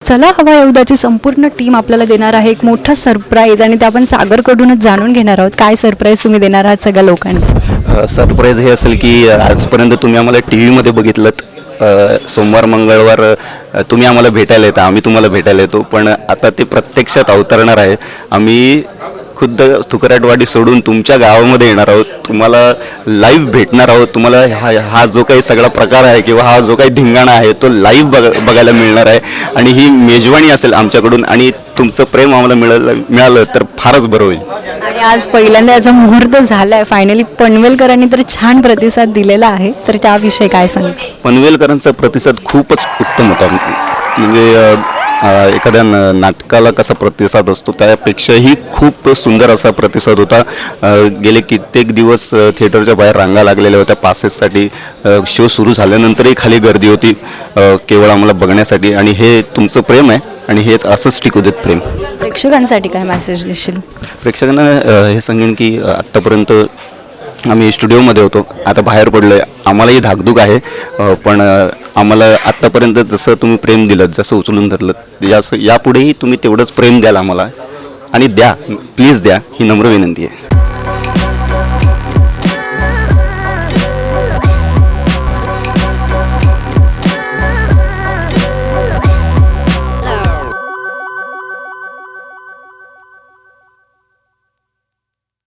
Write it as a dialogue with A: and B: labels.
A: चला हवा येऊदाची संपूर्ण टीम आपल्याला देणार आहे एक मोठा सरप्राईज आणि ते आपण सागरकडूनच जाणून घेणार आहोत. काय सरप्राईज तुम्ही देणार आहात सगळ्या लोकांना?
B: सरप्राईज हे असेल की आजपर्यंत तुम्ही आम्हाला टी व्हीमध्ये बघितलं, सोमवार मंगळवार तुम्ही आम्हाला भेटायला येता, आम्ही तुम्हाला भेटायला येतो, पण आता ते प्रत्यक्षात अवतरणार आहे. आम्ही खुद्द तुकराटवाडी सोडून तुमच्या गावामध्ये येणार आहोत, तुम्हाला लाईव्ह भेटणार आहोत. तुम्हाला हा जो काही सगळा प्रकार आहे किंवा हा जो काही धिंगाणा आहे तो लाईव्ह बघायला मिळणार आहे आणि ही मेजवानी असेल आमच्याकडून आणि तुमचं प्रेम आम्हाला मिळालं तर फारच बरं होईल.
A: आणि आज पहिल्यांदा याचा मुहूर्त झाला आहे फायनली. पनवेलकरांनी तर छान प्रतिसाद दिलेला आहे, तर त्याविषयी काय सांगा?
B: पनवेलकरांचा प्रतिसाद खूपच उत्तम होता. म्हणजे एखाद्या नाटकाला कसा प्रतिसाद असतो त्यापेक्षाही खूप सुंदर असा प्रतिसाद होता. गेले कित्येक दिवस थिएटरच्या बाहेर रांगा लागलेल्या होत्या पासेससाठी. शो सुरू झाल्यानंतरही खाली गर्दी होती केवळ आम्हाला बघण्यासाठी. आणि हे तुमचं प्रेम आहे आणि हेच असंच टिकू देत प्रेम.
A: प्रेक्षकांसाठी काय मेसेज देशील?
B: प्रेक्षकांना हे सांगेन की आत्तापर्यंत आम्ही स्टुडिओमध्ये होतो, आता बाहेर पडलो आहे, आम्हालाही धाकधूक आहे, पण आम्हाला आत्तापर्यंत जसं तुम्ही प्रेम दिलं, जसं उचलून धरलं, यापुढेही तुम्ही तेवढंच प्रेम द्याल आम्हाला आणि द्या, प्लीज द्या, ही नम्र विनंती आहे.